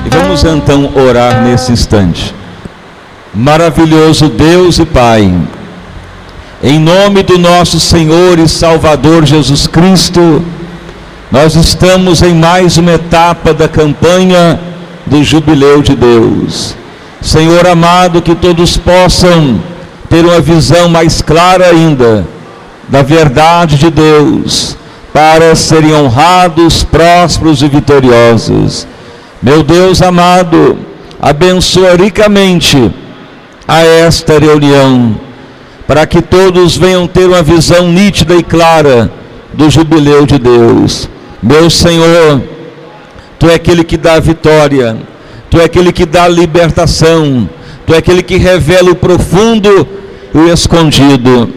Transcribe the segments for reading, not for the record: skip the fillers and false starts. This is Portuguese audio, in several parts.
E vamos então orar nesse instante. Maravilhoso Deus e Pai, em nome do nosso Senhor e Salvador Jesus Cristo, nós estamos em mais uma etapa da campanha do Jubileu de Deus. Senhor amado, que todos possam ter uma visão mais clara ainda da verdade de Deus, para serem honrados, prósperos e vitoriosos. Meu Deus amado, abençoa ricamente a esta reunião, para que todos venham ter uma visão nítida e clara do Jubileu de Deus. Meu Senhor, Tu é aquele que dá a vitória, Tu é aquele que dá a libertação, Tu é aquele que revela o profundo e o escondido.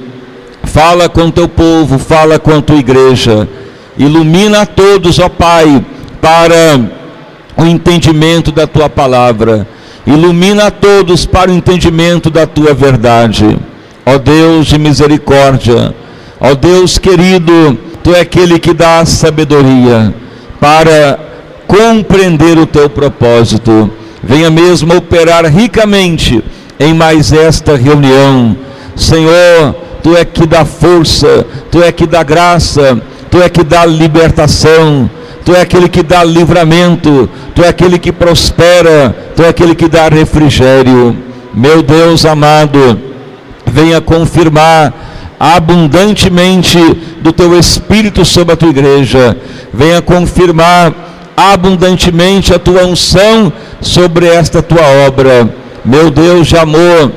Fala com Teu povo, fala com a Tua igreja, ilumina a todos, ó Pai, para o entendimento da Tua palavra, ilumina a todos para o entendimento da Tua verdade. Ó Deus de misericórdia, ó Deus querido, Tu é aquele que dá a sabedoria para compreender o Teu propósito. Venha mesmo operar ricamente em mais esta reunião. Senhor, Tu é que dá força, Tu é que dá graça, Tu é que dá libertação, Tu é aquele que dá livramento, Tu é aquele que prospera, Tu é aquele que dá refrigério. Meu Deus amado, venha confirmar abundantemente do Teu Espírito sobre a Tua igreja, venha confirmar abundantemente a Tua unção sobre esta Tua obra. Meu Deus de amor,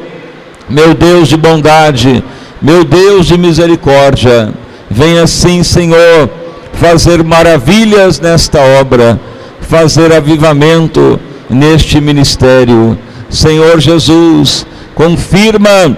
meu Deus de bondade, meu Deus de misericórdia, venha sim, Senhor, fazer maravilhas nesta obra, fazer avivamento neste ministério. Senhor Jesus, confirma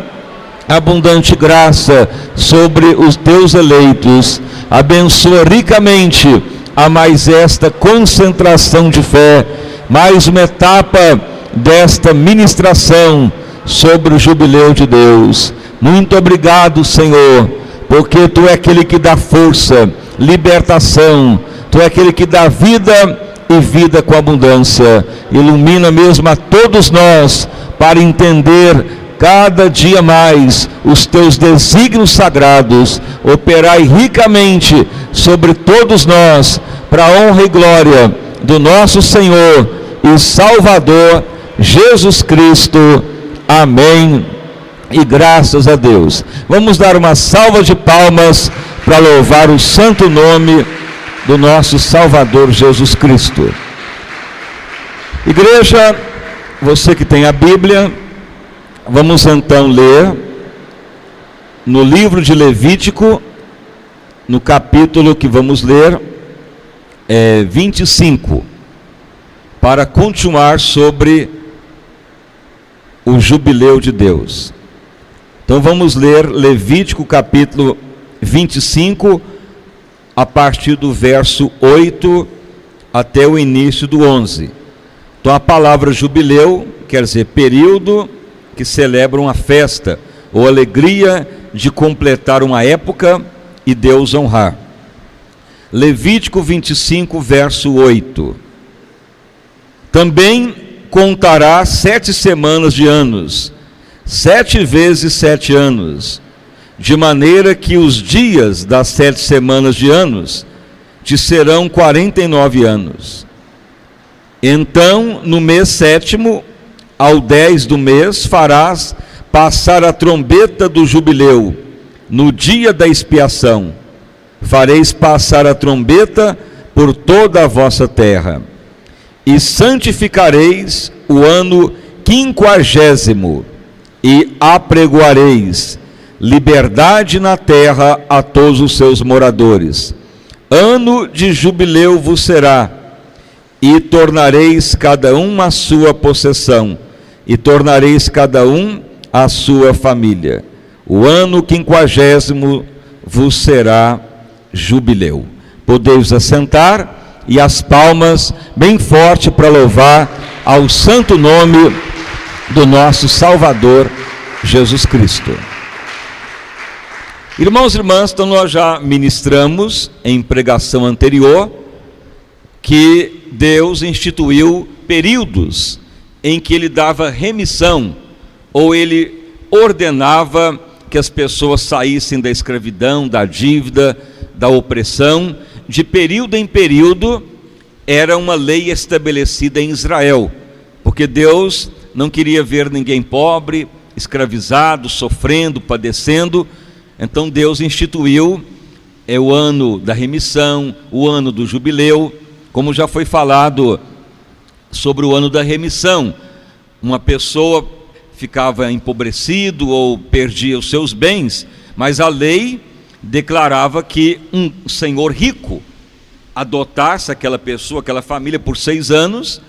abundante graça sobre os Teus eleitos, abençoa ricamente a mais esta concentração de fé, mais uma etapa desta ministração sobre o Jubileu de Deus. Muito obrigado, Senhor, porque Tu é aquele que dá força, libertação, Tu é aquele que dá vida e vida com abundância. Ilumina mesmo a todos nós para entender cada dia mais os Teus desígnios sagrados, operai ricamente sobre todos nós, para a honra e glória do nosso Senhor e Salvador Jesus Cristo. Amém. E graças a Deus. Vamos dar uma salva de palmas para louvar o santo nome do nosso Salvador Jesus Cristo. Igreja, você que tem a Bíblia, vamos então ler no livro de Levítico, no capítulo que vamos ler, 25, para continuar sobre o Jubileu de Deus. Então vamos ler Levítico capítulo 25, a partir do verso 8 até o início do 11. Então a palavra jubileu quer dizer período que celebra uma festa ou alegria de completar uma época e Deus honrar. Levítico 25, verso 8. Também contará 7 semanas de anos, 7 vezes 7 anos, de maneira que os dias das 7 semanas de anos te serão 49 anos. Então, no mês 7º, ao 10 do mês, farás passar a trombeta do jubileu, no dia da expiação. Fareis passar a trombeta por toda a vossa terra. E santificareis o ano 50º, e apregoareis liberdade na terra a todos os seus moradores. Ano de jubileu vos será, e tornareis cada um a sua possessão, e tornareis cada um a sua família. O ano 50º vos será jubileu. Podeis assentar, e as palmas bem forte para louvar ao santo nome do nosso Salvador Jesus Cristo. Irmãos e irmãs, então nós já ministramos em pregação anterior que Deus instituiu períodos em que ele dava remissão, ou ele ordenava que as pessoas saíssem da escravidão, da dívida, da opressão. De período em período era uma lei estabelecida em Israel, porque Deus não queria ver ninguém pobre, escravizado, sofrendo, padecendo. Então Deus instituiu o ano da remissão, o ano do jubileu. Como já foi falado sobre o ano da remissão, uma pessoa ficava empobrecido ou perdia os seus bens, mas a lei declarava que um senhor rico adotasse aquela pessoa, aquela família por 6 anos,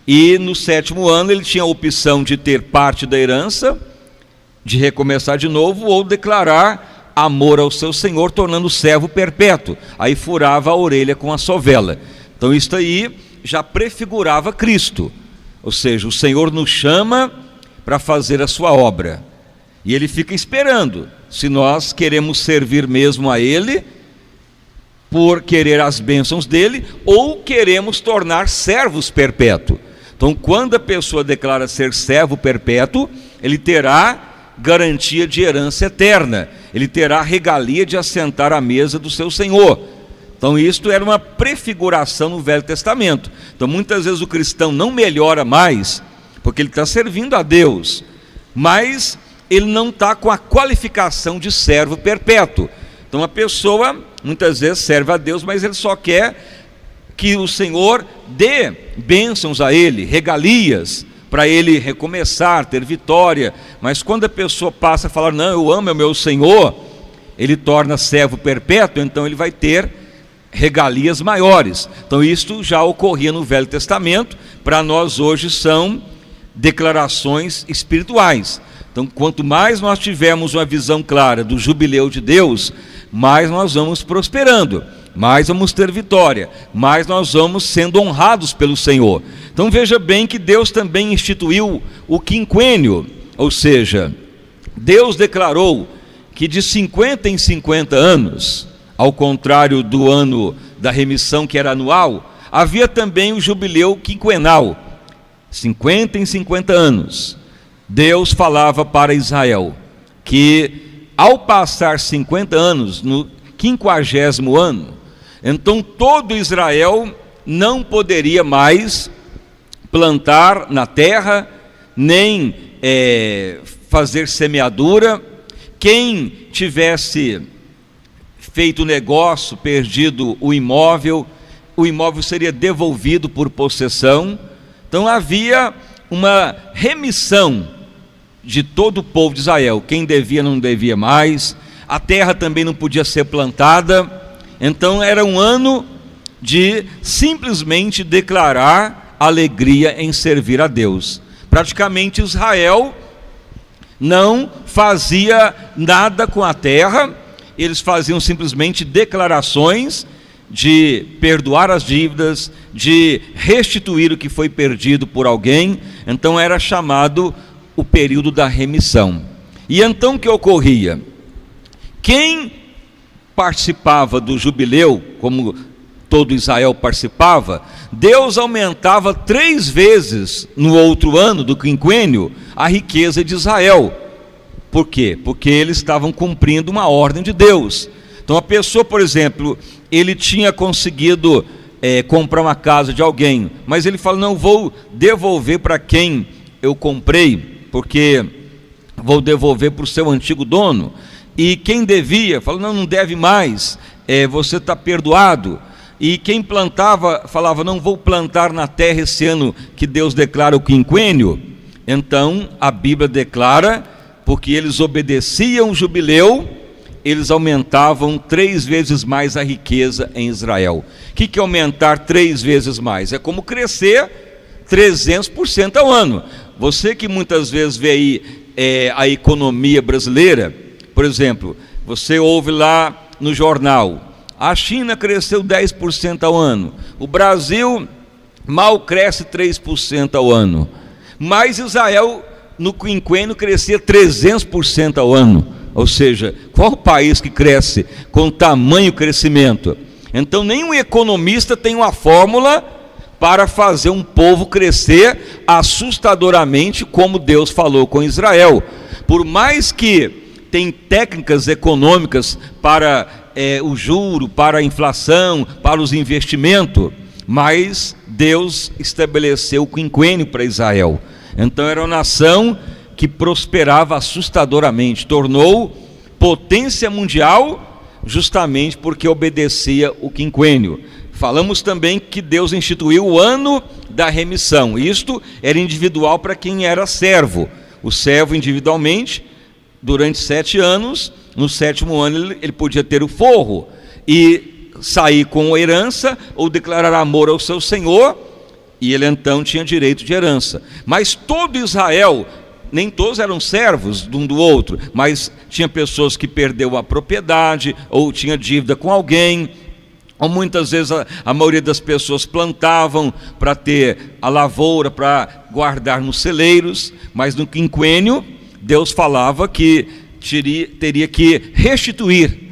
e no 7º ano ele tinha a opção de ter parte da herança, de recomeçar de novo, ou declarar amor ao seu senhor, tornando servo perpétuo. Aí furava a orelha com a sovela. Então isso aí já prefigurava Cristo, ou seja, o Senhor nos chama para fazer a sua obra, e Ele fica esperando se nós queremos servir mesmo a Ele, por querer as bênçãos dEle, ou queremos tornar servos perpétuos. Então quando a pessoa declara ser servo perpétuo, ele terá garantia de herança eterna, ele terá regalia de assentar à mesa do seu Senhor. Então isto era uma prefiguração no Velho Testamento. Então muitas vezes o cristão não melhora mais, porque ele está servindo a Deus, mas ele não está com a qualificação de servo perpétuo. Então a pessoa muitas vezes serve a Deus, mas ele só quer que o Senhor dê bênçãos a ele, regalias, para ele recomeçar, ter vitória. Mas quando a pessoa passa a falar, não, eu amo o meu Senhor, ele torna servo perpétuo, então ele vai ter regalias maiores. Então isto já ocorria no Velho Testamento, para nós hoje são declarações espirituais. Então quanto mais nós tivermos uma visão clara do jubileu de Deus, mais nós vamos prosperando, mais vamos ter vitória, mais nós vamos sendo honrados pelo Senhor. Então veja bem que Deus também instituiu o quinquênio, ou seja, Deus declarou que de 50 em 50 anos, ao contrário do ano da remissão que era anual, havia também o jubileu quinquenal, 50 em 50 anos. Deus falava para Israel que ao passar 50 anos, no 50º ano, então todo Israel não poderia mais plantar na terra, nem fazer semeadura. Quem tivesse feito negócio, perdido o imóvel seria devolvido por possessão. Então havia uma remissão de todo o povo de Israel. Quem devia não devia mais, a terra também não podia ser plantada. Então era um ano de simplesmente declarar alegria em servir a Deus. Praticamente Israel não fazia nada com a terra, eles faziam simplesmente declarações de perdoar as dívidas, de restituir o que foi perdido por alguém. Então era chamado o período da remissão. E então o que ocorria? Quem participava do jubileu, como todo Israel participava, Deus aumentava 3 vezes no outro ano do quinquênio a riqueza de Israel. Por quê? Porque eles estavam cumprindo uma ordem de Deus. Então a pessoa, por exemplo, ele tinha conseguido comprar uma casa de alguém, mas ele fala, não, vou devolver para quem eu comprei, porque vou devolver para o seu antigo dono. E quem devia, fala, não deve mais, você está perdoado. E quem plantava, falava, não vou plantar na terra esse ano que Deus declara o quinquênio. Então a Bíblia declara, porque eles obedeciam o jubileu, eles aumentavam 3 vezes mais a riqueza em Israel. O que é aumentar 3 vezes mais? É como crescer 300% ao ano. Você que muitas vezes vê aí a economia brasileira, por exemplo, você ouve lá no jornal, a China cresceu 10% ao ano, o Brasil mal cresce 3% ao ano, mas Israel no quinquênio crescia 300% ao ano. Ou seja, qual país que cresce com tamanho crescimento? Então nenhum economista tem uma fórmula para fazer um povo crescer assustadoramente, como Deus falou com Israel. Por mais que tem técnicas econômicas para o juro, para a inflação, para os investimentos, mas Deus estabeleceu o quinquênio para Israel. Então era uma nação que prosperava assustadoramente, tornou potência mundial justamente porque obedecia o quinquênio. Falamos também que Deus instituiu o ano da remissão. Isto era individual para quem era servo. O servo individualmente, durante 7 anos, no 7º ano ele podia ter o forro e sair com herança ou declarar amor ao seu senhor, e ele então tinha direito de herança. Mas todo Israel, nem todos eram servos de um do outro, mas tinha pessoas que perderam a propriedade ou tinha dívida com alguém, ou muitas vezes a maioria das pessoas plantavam para ter a lavoura, para guardar nos celeiros, mas no quinquênio Deus falava que teria que restituir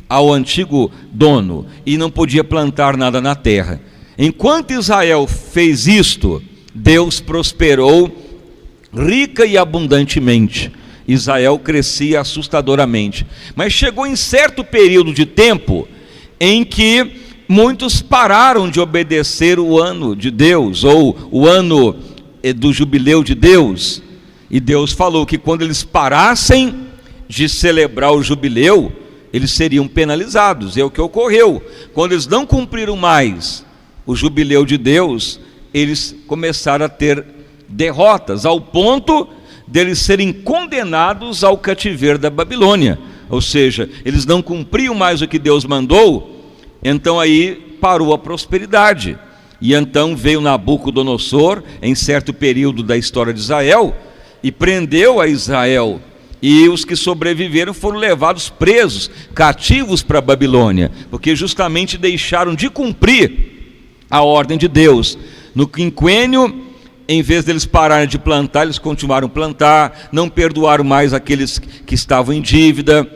ao antigo dono e não podia plantar nada na terra. Enquanto Israel fez isto, Deus prosperou rica e abundantemente. Israel crescia assustadoramente. Mas chegou em certo período de tempo em que muitos pararam de obedecer o ano de Deus, ou o ano do jubileu de Deus. E Deus falou que quando eles parassem de celebrar o jubileu, eles seriam penalizados. É o que ocorreu. Quando eles não cumpriram mais o jubileu de Deus, eles começaram a ter derrotas, ao ponto deles serem condenados ao cativeiro da Babilônia. Ou seja, eles não cumpriam mais o que Deus mandou, então aí parou a prosperidade. E então veio Nabucodonosor, em certo período da história de Israel, e prendeu a Israel, e os que sobreviveram foram levados presos, cativos para a Babilônia, porque justamente deixaram de cumprir a ordem de Deus. No quinquênio, em vez deles pararem de plantar, eles continuaram a plantar, não perdoaram mais aqueles que estavam em dívida,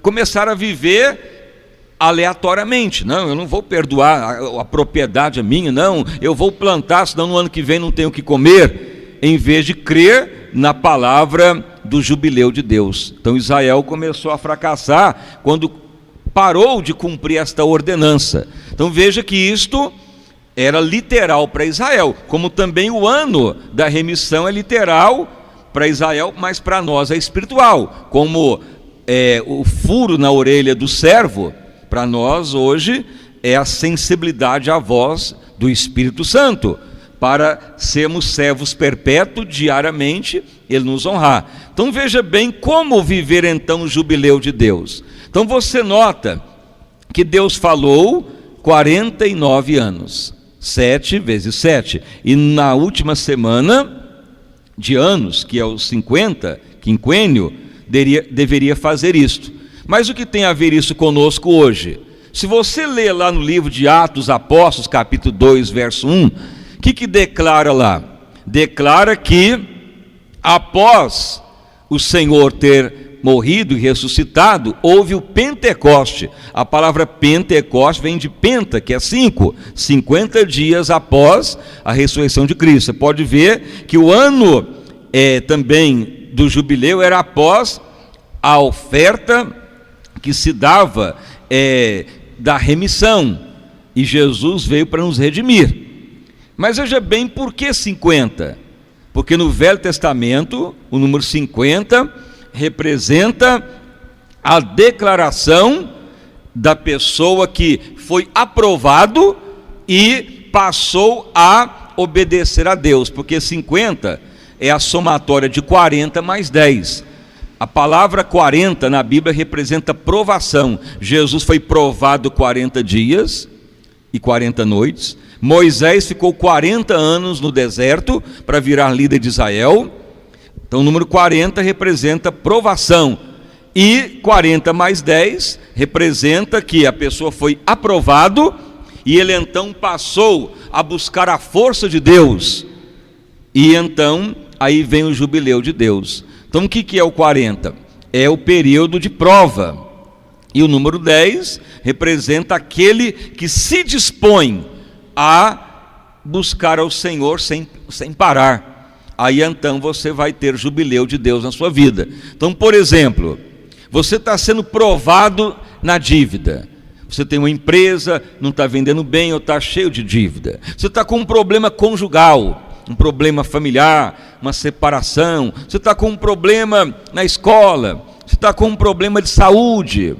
começaram a viver aleatoriamente. Não, eu não vou perdoar, a propriedade é minha, não, eu vou plantar, senão no ano que vem não tenho o que comer, em vez de crer na palavra do jubileu de Deus. Então Israel começou a fracassar quando parou de cumprir esta ordenança. Então veja que isto era literal para Israel, como também o ano da remissão é literal para Israel, mas para nós é espiritual, como o furo na orelha do servo, para nós hoje é a sensibilidade à voz do Espírito Santo, para sermos servos perpétuos diariamente, ele nos honrar. Então veja bem como viver então o jubileu de Deus. Então você nota que Deus falou 49 anos, 7 vezes 7, e na última semana de anos, que é o 50, quinquênio, deveria fazer isto. Mas o que tem a ver isso conosco hoje? Se você ler lá no livro de Atos Apóstolos, capítulo 2, verso 1, o que declara lá? Declara que após o Senhor ter morrido e ressuscitado, houve o Pentecoste. A palavra Pentecoste vem de penta, que é 50 dias após a ressurreição de Cristo. Você pode ver que o ano também do jubileu era após a oferta que se dava da remissão, e Jesus veio para nos redimir. Mas veja bem, por que 50? Porque no Velho Testamento, o número 50 representa a declaração da pessoa que foi aprovado e passou a obedecer a Deus, porque 50 é a somatória de 40 mais 10. A palavra 40 na Bíblia representa provação. Jesus foi provado 40 dias e 40 noites. Moisés ficou 40 anos no deserto para virar líder de Israel. Então o número 40 representa provação, e 40 mais 10 representa que a pessoa foi aprovado, e ele então passou a buscar a força de Deus, e então aí vem o jubileu de Deus. Então o que é o 40? É o período de prova. E o número 10 representa aquele que se dispõe a buscar ao Senhor sem parar. Aí então você vai ter jubileu de Deus na sua vida. Então, por exemplo, você está sendo provado na dívida. Você tem uma empresa, não está vendendo bem ou está cheio de dívida. Você está com um problema conjugal, um problema familiar, uma separação. Você está com um problema na escola. Você está com um problema de saúde.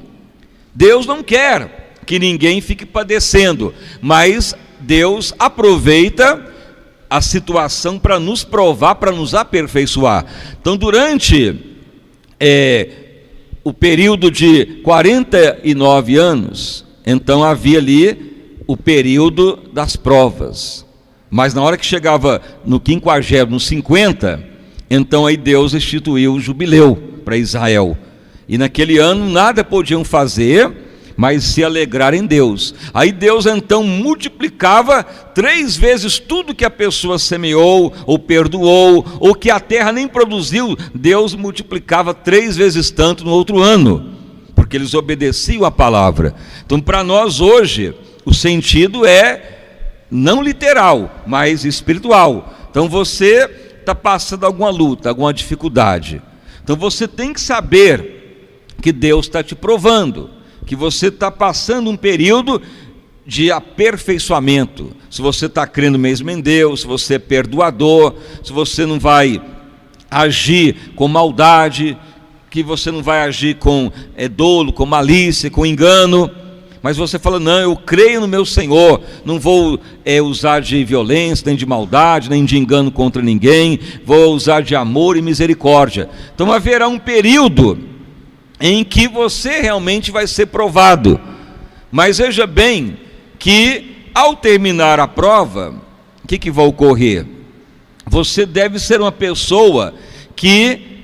Deus não quer que ninguém fique padecendo, mas Deus aproveita a situação para nos provar, para nos aperfeiçoar. Então, durante o período de 49 anos, então havia ali o período das provas. Mas na hora que chegava no 50º, no 50, então aí Deus instituiu o jubileu para Israel. E naquele ano nada podiam fazer, mas se alegrar em Deus. Aí Deus então multiplicava 3 vezes tudo que a pessoa semeou, ou perdoou, ou que a terra nem produziu. Deus multiplicava 3 vezes tanto no outro ano, porque eles obedeciam a palavra. Então, para nós hoje, o sentido é não literal, mas espiritual. Então você está passando alguma luta, alguma dificuldade. Então você tem que saber que Deus está te provando, que você está passando um período de aperfeiçoamento. Se você está crendo mesmo em Deus, se você é perdoador, se você não vai agir com maldade, que você não vai agir com dolo, com malícia, com engano, mas você fala, não, eu creio no meu Senhor, não vou usar de violência, nem de maldade, nem de engano contra ninguém, vou usar de amor e misericórdia. Então haverá um período em que você realmente vai ser provado. Mas veja bem que ao terminar a prova, o que vai ocorrer? Você deve ser uma pessoa que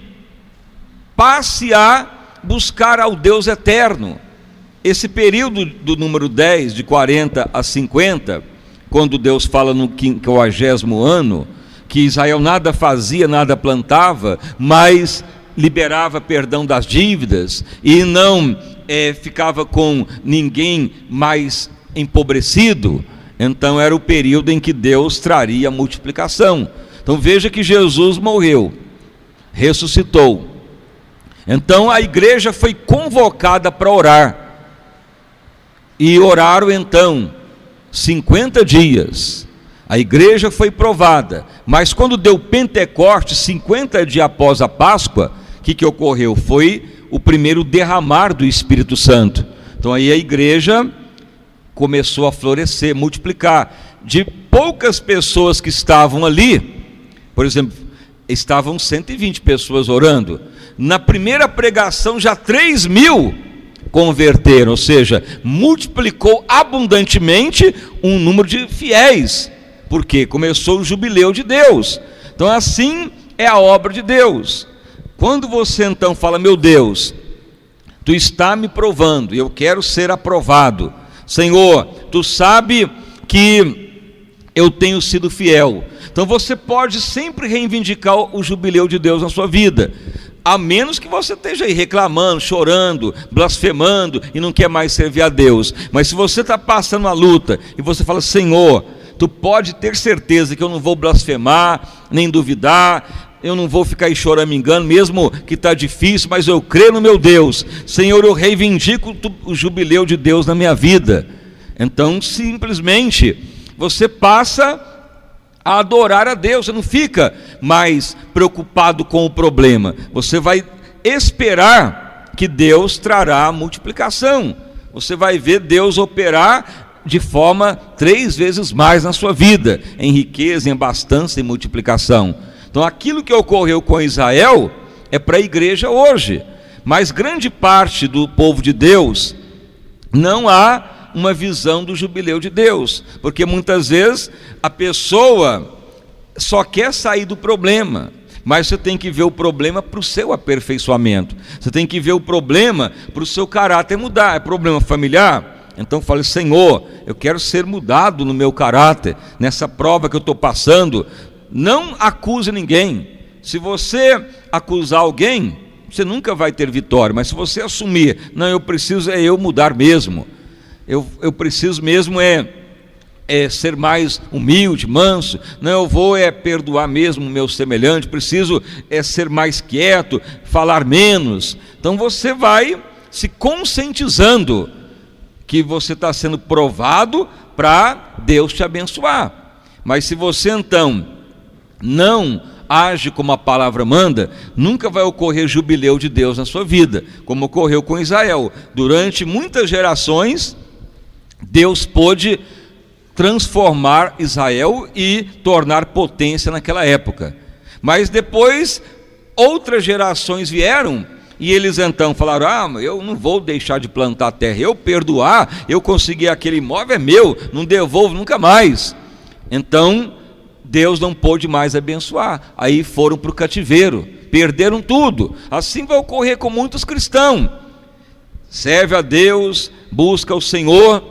passe a buscar ao Deus eterno. Esse período do número 10, de 40 a 50, quando Deus fala no 50º ano, que Israel nada fazia, nada plantava, mas liberava perdão das dívidas e não ficava com ninguém mais empobrecido, então era o período em que Deus traria a multiplicação. Então veja que Jesus morreu, ressuscitou, então a igreja foi convocada para orar, e oraram então 50 dias, a igreja foi provada, mas quando deu Pentecostes, 50 dias após a Páscoa, o que ocorreu? Foi o primeiro derramar do Espírito Santo. Então aí a igreja começou a florescer, multiplicar. De poucas pessoas que estavam ali, por exemplo, estavam 120 pessoas orando. Na primeira pregação já 3.000 converteram, ou seja, multiplicou abundantemente um número de fiéis, porque começou o jubileu de Deus. Então assim é a obra de Deus. Quando você então fala, meu Deus, tu está me provando, e eu quero ser aprovado. Senhor, tu sabe que eu tenho sido fiel. Então você pode sempre reivindicar o jubileu de Deus na sua vida, a menos que você esteja aí reclamando, chorando, blasfemando e não quer mais servir a Deus. Mas se você está passando uma luta e você fala, Senhor, tu pode ter certeza que eu não vou blasfemar, nem duvidar, eu não vou ficar aí choramingando, mesmo que está difícil, mas eu creio no meu Deus. Senhor, eu reivindico o jubileu de Deus na minha vida. Então simplesmente você passa a adorar a Deus, você não fica mais preocupado com o problema, você vai esperar que Deus trará a multiplicação, você vai ver Deus operar de forma 3 vezes mais na sua vida, em riqueza, em abastança e multiplicação. Então aquilo que ocorreu com Israel é para a igreja hoje, mas grande parte do povo de Deus não há uma visão do jubileu de Deus, porque muitas vezes a pessoa só quer sair do problema, mas você tem que ver o problema para o seu aperfeiçoamento, você tem que ver o problema para o seu caráter mudar. É problema familiar? Então fale, Senhor, eu quero ser mudado no meu caráter, nessa prova que eu estou passando. Não acuse ninguém. Se você acusar alguém, você nunca vai ter vitória. Mas se você assumir, não, eu preciso eu mudar mesmo, eu preciso mesmo ser mais humilde, manso, não, eu vou perdoar mesmo o meu semelhante, preciso ser mais quieto, falar menos. Então você vai se conscientizando que você está sendo provado para Deus te abençoar. Mas se você então não age como a palavra manda, nunca vai ocorrer jubileu de Deus na sua vida, como ocorreu com Israel. Durante muitas gerações, Deus pôde transformar Israel e tornar potência naquela época. Mas depois outras gerações vieram e eles então falaram: eu não vou deixar de plantar terra, eu perdoar, eu consegui aquele imóvel, é meu, não devolvo nunca mais. Então Deus não pôde mais abençoar, aí foram para o cativeiro, perderam tudo. Assim vai ocorrer com muitos cristãos: serve a Deus, busca o Senhor,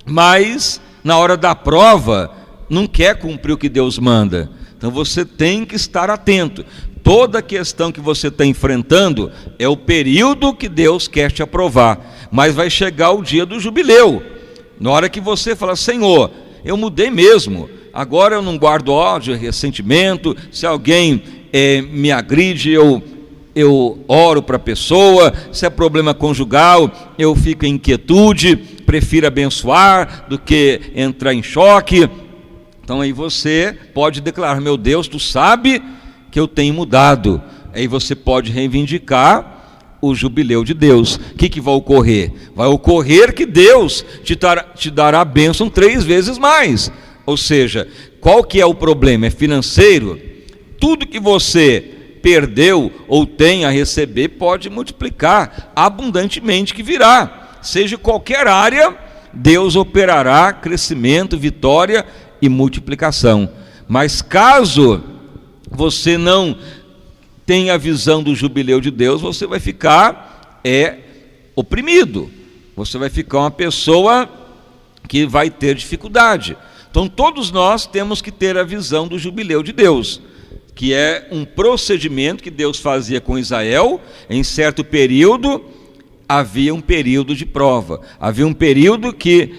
mas na hora da prova não quer cumprir o que Deus manda. Então você tem que estar atento. Toda questão que você está enfrentando é o período que Deus quer te aprovar, mas vai chegar o dia do jubileu, na hora que você fala: Senhor, eu mudei mesmo, agora eu não guardo ódio, ressentimento. Se alguém me agride, eu oro para a pessoa. Se é problema conjugal, eu fico em inquietude, prefiro abençoar do que entrar em choque. Então aí você pode declarar: meu Deus, tu sabe que eu tenho mudado. Aí você pode reivindicar o jubileu de Deus. O que vai ocorrer? Vai ocorrer que Deus te dará a bênção 3 vezes mais. Ou seja, qual que é o problema? É financeiro? Tudo que você perdeu ou tem a receber pode multiplicar abundantemente, que virá. Seja qualquer área, Deus operará crescimento, vitória e multiplicação. Mas caso você não tenha a visão do jubileu de Deus, você vai ficar oprimido, você vai ficar uma pessoa que vai ter dificuldade. Então todos nós temos que ter a visão do jubileu de Deus, que é um procedimento que Deus fazia com Israel. Em certo período havia um período de prova, havia um período que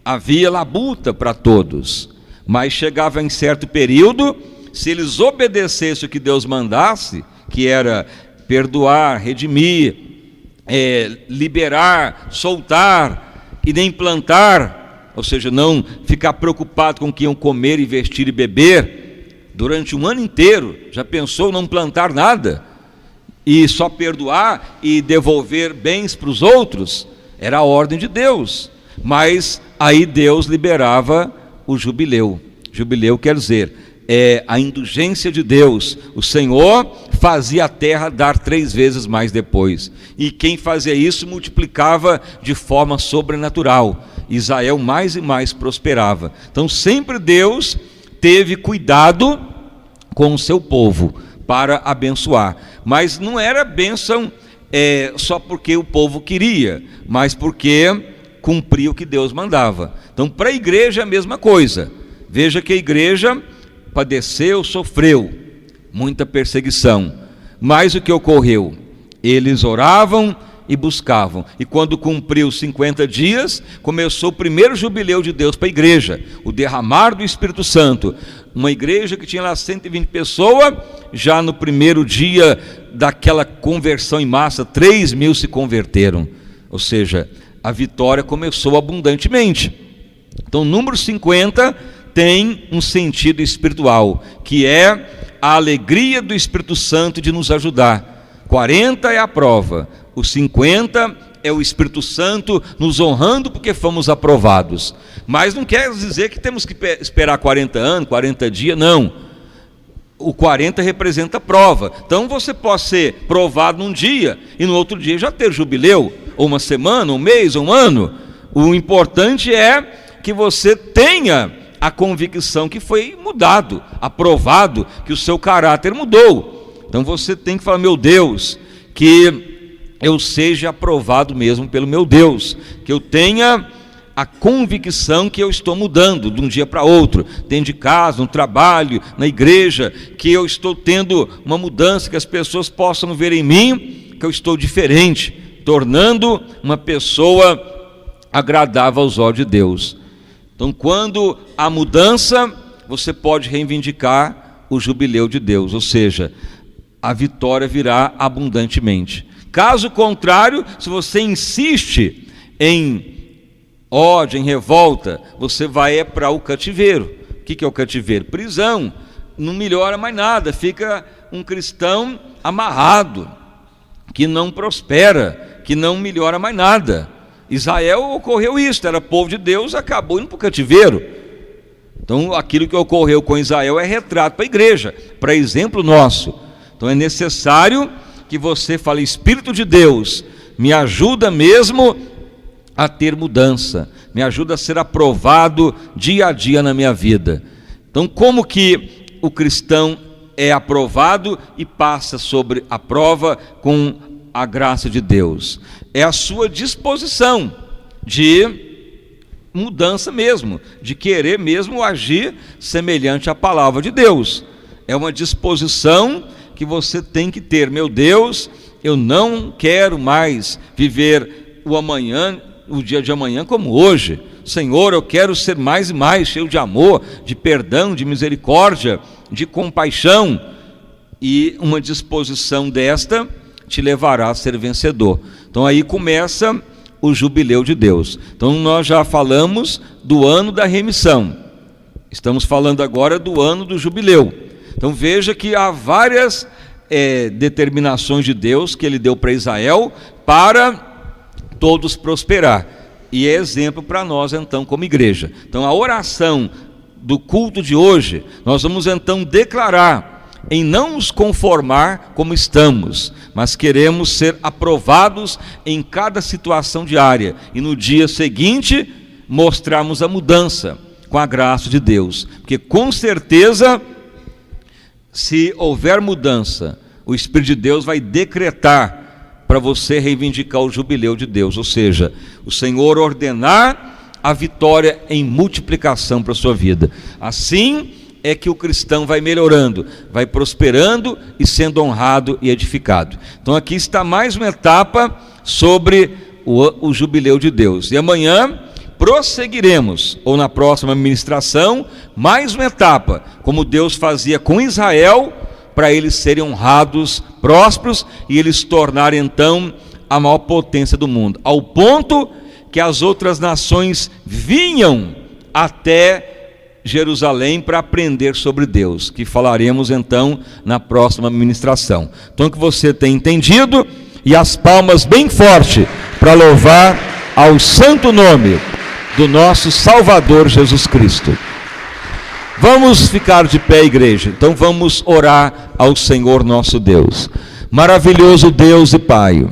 havia labuta para todos, mas chegava em certo período, se eles obedecessem o que Deus mandasse, que era perdoar, redimir, liberar, soltar e nem plantar, ou seja, não ficar preocupado com o que iam comer e vestir e beber durante um ano inteiro. Já pensou não plantar nada e só perdoar e devolver bens para os outros? Era a ordem de Deus. Mas aí Deus liberava o jubileu. Jubileu quer dizer a indulgência de Deus. O Senhor fazia a terra dar 3 vezes mais depois, e quem fazia isso multiplicava de forma sobrenatural. Israel mais e mais prosperava. Então sempre Deus teve cuidado com o seu povo para abençoar, mas não era bênção só porque o povo queria, mas porque cumpria o que Deus mandava. Então para a igreja é a mesma coisa. Veja que a igreja padeceu, sofreu muita perseguição, mas o que ocorreu? Eles oravam e buscavam, e quando cumpriu 50 dias, começou o primeiro jubileu de Deus para a igreja, o derramar do Espírito Santo. Uma igreja que tinha lá 120 pessoas, já no primeiro dia daquela conversão em massa, 3.000 se converteram, ou seja, a vitória começou abundantemente. Então o número 50 tem um sentido espiritual, que é a alegria do Espírito Santo de nos ajudar. 40 é a prova, o 50 é o Espírito Santo nos honrando porque fomos aprovados. Mas não quer dizer que temos que esperar 40 anos, 40 dias, não. O 40 representa a prova. Então você pode ser provado num dia e no outro dia já ter jubileu, ou uma semana, um mês, um ano. O importante é que você tenha a convicção que foi mudado, aprovado, que o seu caráter mudou. Então você tem que falar: meu Deus, que eu seja aprovado mesmo pelo meu Deus, que eu tenha a convicção que eu estou mudando de um dia para outro, dentro de casa, no trabalho, na igreja, que eu estou tendo uma mudança, que as pessoas possam ver em mim que eu estou diferente, tornando uma pessoa agradável aos olhos de Deus. Então, quando há mudança, você pode reivindicar o jubileu de Deus, ou seja, a vitória virá abundantemente. Caso contrário, se você insiste em ódio, em revolta, você vai para o cativeiro. O que é o cativeiro? Prisão. Não melhora mais nada, fica um cristão amarrado, que não prospera, que não melhora mais nada. Israel ocorreu isso, era povo de Deus, acabou indo para o cativeiro. Então aquilo que ocorreu com Israel é retrato para a igreja, para exemplo nosso. Então é necessário que você fale: Espírito de Deus, me ajuda mesmo a ter mudança, me ajuda a ser aprovado dia a dia na minha vida. Então, como que o cristão é aprovado e passa sobre a prova com a graça de Deus? É a sua disposição de mudança mesmo, de querer mesmo agir semelhante à palavra de Deus. É uma disposição que você tem que ter. Meu Deus, eu não quero mais viver o amanhã, o dia de amanhã como hoje. Senhor, eu quero ser mais e mais cheio de amor, de perdão, de misericórdia, de compaixão. E uma disposição desta te levará a ser vencedor. Então aí começa o jubileu de Deus. Então nós já falamos do ano da remissão, estamos falando agora do ano do jubileu. Então veja que há várias determinações de Deus que Ele deu para Israel para todos prosperar, e é exemplo para nós então como igreja. Então a oração do culto de hoje, nós vamos então declarar em não nos conformar como estamos, mas queremos ser aprovados em cada situação diária, e no dia seguinte mostrarmos a mudança com a graça de Deus, porque com certeza, se houver mudança, o Espírito de Deus vai decretar para você reivindicar o jubileu de Deus, ou seja, o Senhor ordenar a vitória em multiplicação para a sua vida. Assim é que o cristão vai melhorando, vai prosperando e sendo honrado e edificado. Então aqui está mais uma etapa sobre o jubileu de Deus, e amanhã prosseguiremos, ou na próxima ministração, mais uma etapa, como Deus fazia com Israel, para eles serem honrados, prósperos, e eles se tornarem então a maior potência do mundo, ao ponto que as outras nações vinham até Jerusalém para aprender sobre Deus, que falaremos então na próxima ministração. Então que você tenha entendido, e as palmas bem forte para louvar ao santo nome do nosso Salvador Jesus Cristo. Vamos ficar de pé, igreja. Então vamos orar ao Senhor nosso Deus. Maravilhoso Deus e Pai,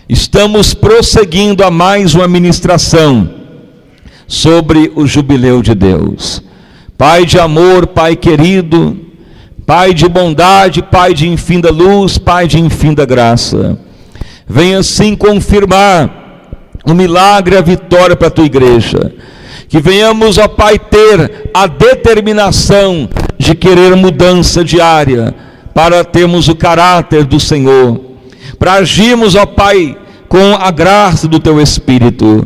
estamos prosseguindo a mais uma ministração sobre o jubileu de Deus. Pai de amor, Pai querido, Pai de bondade, Pai de infinda luz, Pai de infinda graça, venha assim confirmar o milagre e a vitória para a Tua igreja. Que venhamos, ó Pai, ter a determinação de querer mudança diária, para termos o caráter do Senhor, para agirmos, ó Pai, com a graça do Teu Espírito,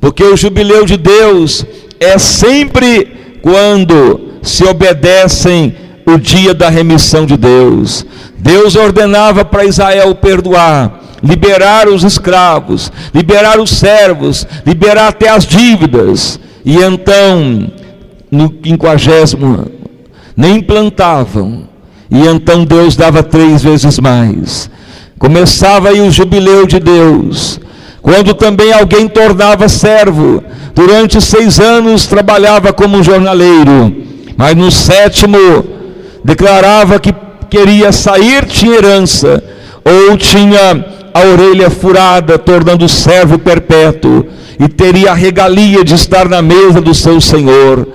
porque o jubileu de Deus é sempre quando se obedecem o dia da remissão de Deus. Deus ordenava para Israel perdoar, liberar os escravos, liberar os servos, liberar até as dívidas. E então, no 50º, nem plantavam, e então Deus dava 3 vezes mais. Começava aí o jubileu de Deus, quando também alguém tornava servo. Durante 6 anos trabalhava como jornaleiro, mas no 7º declarava que queria sair, tinha herança, ou tinha a orelha furada, tornando servo perpétuo, e teria a regalia de estar na mesa do seu Senhor.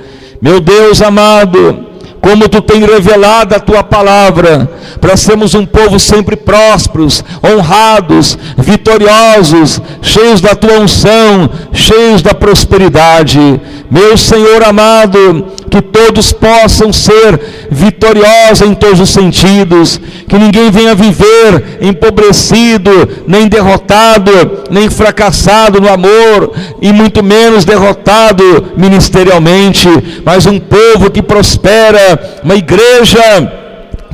Meu Deus amado, como tu tem revelado a tua palavra, para sermos um povo sempre prósperos, honrados, vitoriosos, cheios da tua unção, cheios da prosperidade. Meu Senhor amado, que todos possam ser vitoriosos em todos os sentidos, que ninguém venha viver empobrecido, nem derrotado, nem fracassado no amor, e muito menos derrotado ministerialmente, mas um povo que prospera, uma igreja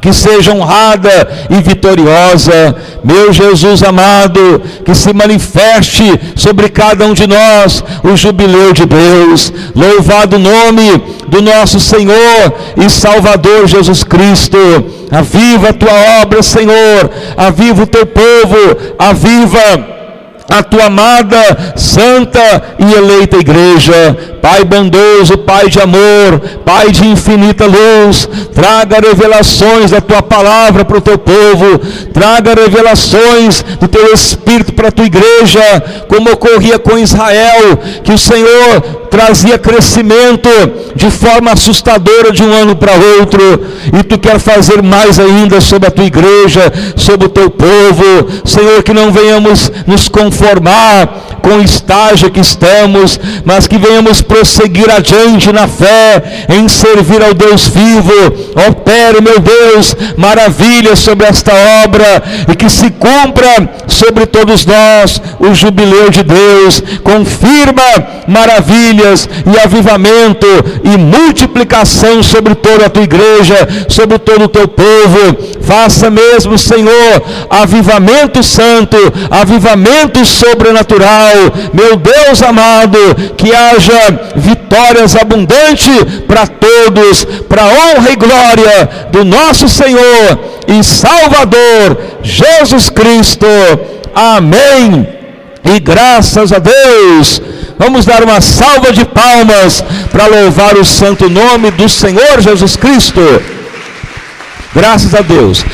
que seja honrada e vitoriosa. Meu Jesus amado, que se manifeste sobre cada um de nós o jubileu de Deus. Louvado o nome do nosso Senhor e Salvador Jesus Cristo. Aviva a tua obra, Senhor, aviva o teu povo, aviva a tua amada, santa e eleita igreja. Pai bondoso, Pai de amor, Pai de infinita luz, traga revelações da tua palavra para o teu povo, traga revelações do teu Espírito para a tua igreja, como ocorria com Israel, que o Senhor trazia crescimento de forma assustadora de um ano para outro, e tu quer fazer mais ainda sobre a tua igreja, sobre o teu povo. Senhor, que não venhamos nos conformar com o estágio que estamos, mas que venhamos prosseguir adiante na fé, em servir ao Deus vivo. Opere, meu Deus, maravilhas sobre esta obra, e que se cumpra sobre todos nós o jubileu de Deus. Confirma maravilhas e avivamento e multiplicação sobre toda a tua igreja, sobre todo o teu povo. Faça mesmo, Senhor, avivamento santo, avivamento sobrenatural. Meu Deus amado, que haja vitórias abundantes para todos, para a honra e glória do nosso Senhor e Salvador Jesus Cristo. Amém. E graças a Deus. Vamos dar uma salva de palmas para louvar o santo nome do Senhor Jesus Cristo. Graças a Deus.